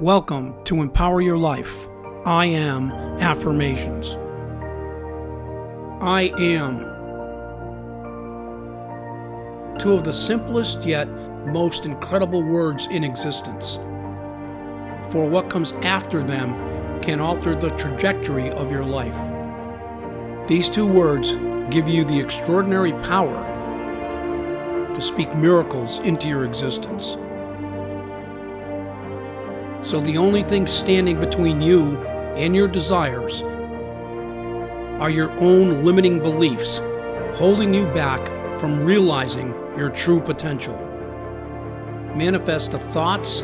Welcome to Empower Your Life. I am Affirmations. I am. Two of the simplest yet most incredible words in existence. For what comes after them can alter the trajectory of your life. These two words give you the extraordinary power to speak miracles into your existence. So the only thing standing between you and your desires are your own limiting beliefs, holding you back from realizing your true potential. Manifest the thoughts,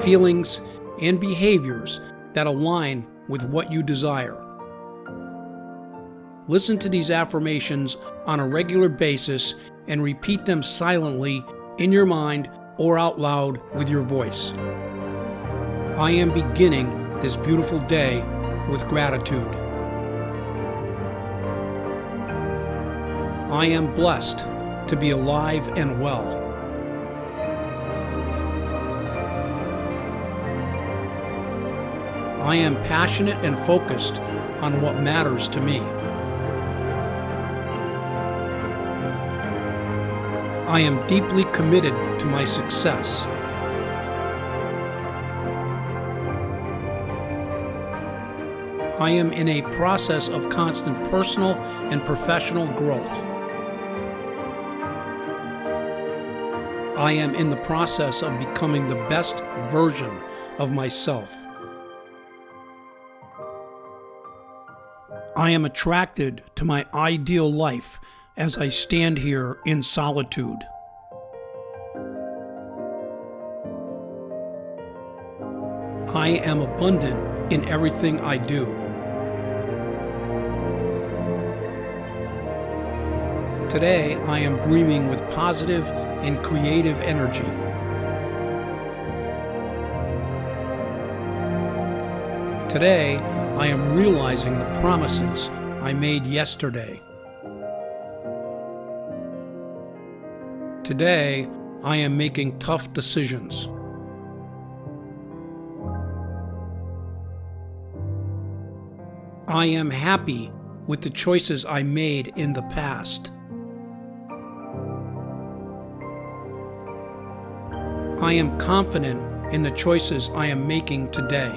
feelings, and behaviors that align with what you desire. Listen to these affirmations on a regular basis and repeat them silently in your mind or out loud with your voice. I am beginning this beautiful day with gratitude. I am blessed to be alive and well. I am passionate and focused on what matters to me. I am deeply committed to my success. I am in a process of constant personal and professional growth. I am in the process of becoming the best version of myself. I am attracted to my ideal life as I stand here in solitude. I am abundant in everything I do. Today, I am dreaming with positive and creative energy. Today, I am realizing the promises I made yesterday. Today, I am making tough decisions. I am happy with the choices I made in the past. I am confident in the choices I am making today.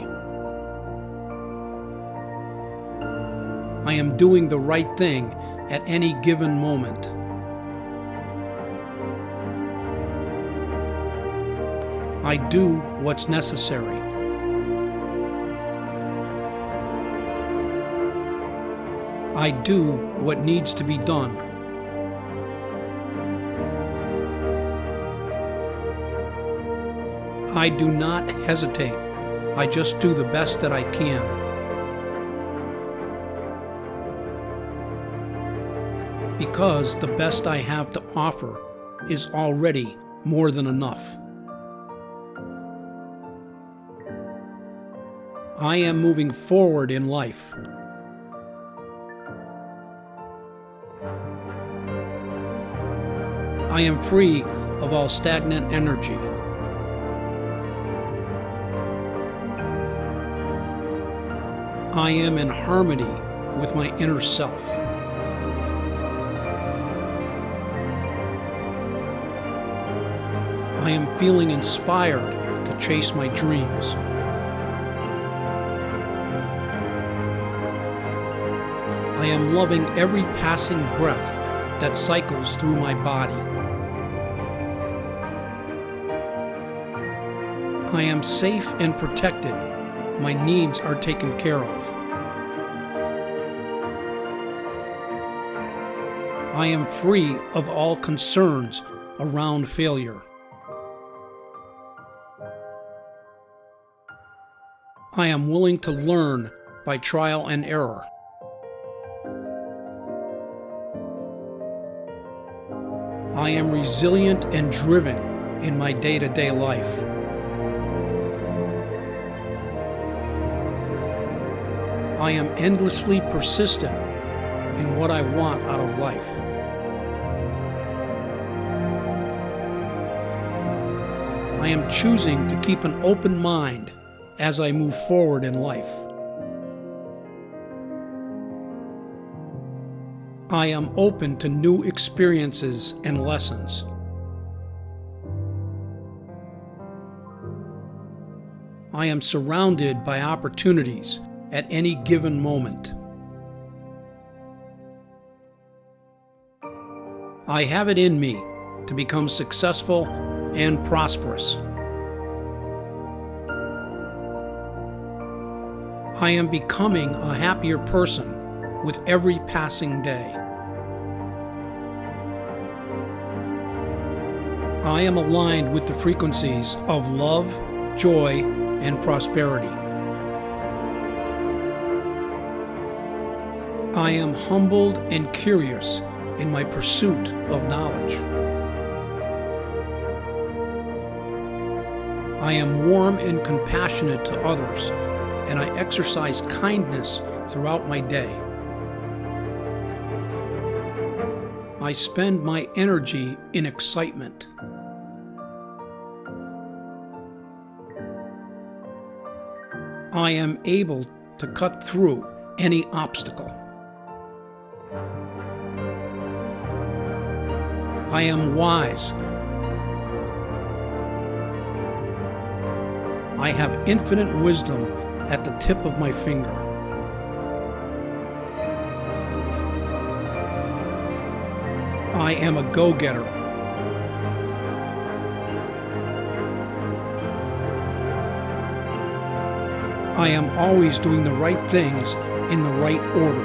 I am doing the right thing at any given moment. I do what's necessary. I do what needs to be done. I do not hesitate. I just do the best that I can. Because the best I have to offer is already more than enough. I am moving forward in life. I am free of all stagnant energy. I am in harmony with my inner self. I am feeling inspired to chase my dreams. I am loving every passing breath that cycles through my body. I am safe and protected. My needs are taken care of. I am free of all concerns around failure. I am willing to learn by trial and error. I am resilient and driven in my day-to-day life. I am endlessly persistent in what I want out of life. I am choosing to keep an open mind as I move forward in life. I am open to new experiences and lessons. I am surrounded by opportunities at any given moment. I have it in me to become successful and prosperous. I am becoming a happier person with every passing day. I am aligned with the frequencies of love, joy, and prosperity. I am humbled and curious in my pursuit of knowledge. I am warm and compassionate to others, and I exercise kindness throughout my day. I spend my energy in excitement. I am able to cut through any obstacle. I am wise. I have infinite wisdom at the tip of my finger. I am a go-getter. I am always doing the right things in the right order.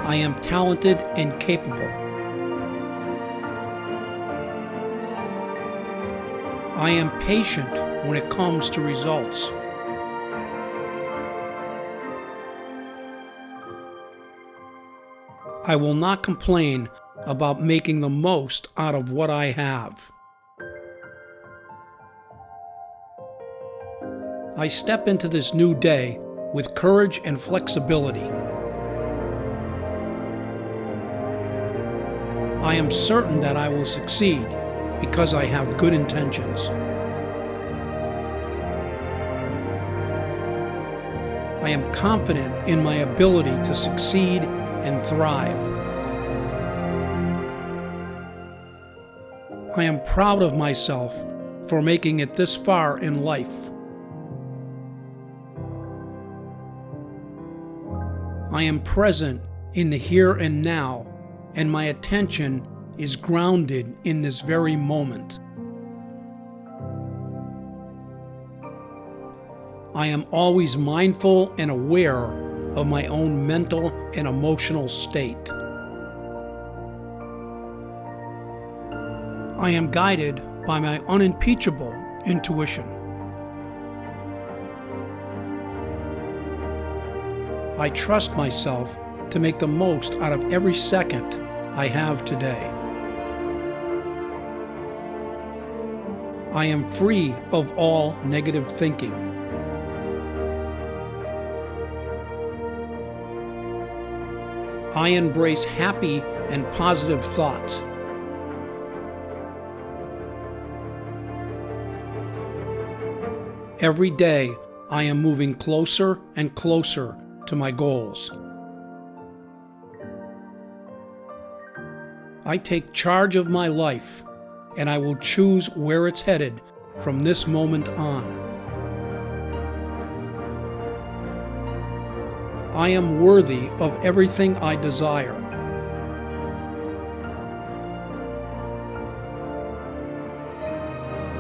I am talented and capable. I am patient when it comes to results. I will not complain about making the most out of what I have. I step into this new day with courage and flexibility. I am certain that I will succeed because I have good intentions. I am confident in my ability to succeed and thrive. I am proud of myself for making it this far in life. I am present in the here and now, and my attention is grounded in this very moment. I am always mindful and aware of my own mental and emotional state. I am guided by my unimpeachable intuition. I trust myself to make the most out of every second I have today. I am free of all negative thinking. I embrace happy and positive thoughts. Every day, I am moving closer and closer to my goals. I take charge of my life, and I will choose where it's headed from this moment on. I am worthy of everything I desire.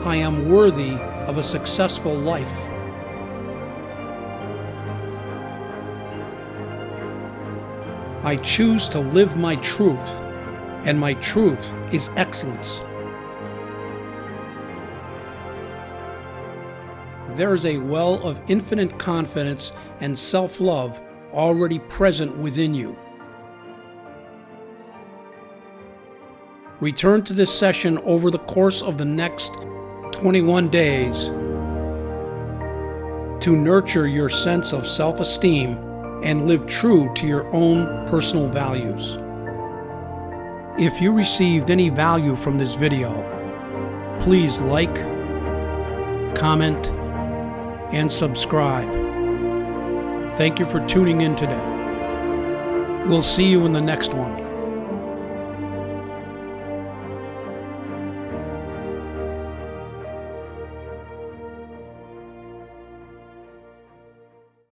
I am worthy of a successful life. I choose to live my truth, and my truth is excellence. There is a well of infinite confidence and self-love already present within you. Return to this session over the course of the next 21 days to nurture your sense of self-esteem and live true to your own personal values. If you received any value from this video, please like, comment, and subscribe. Thank you for tuning in today. We'll see you in the next one.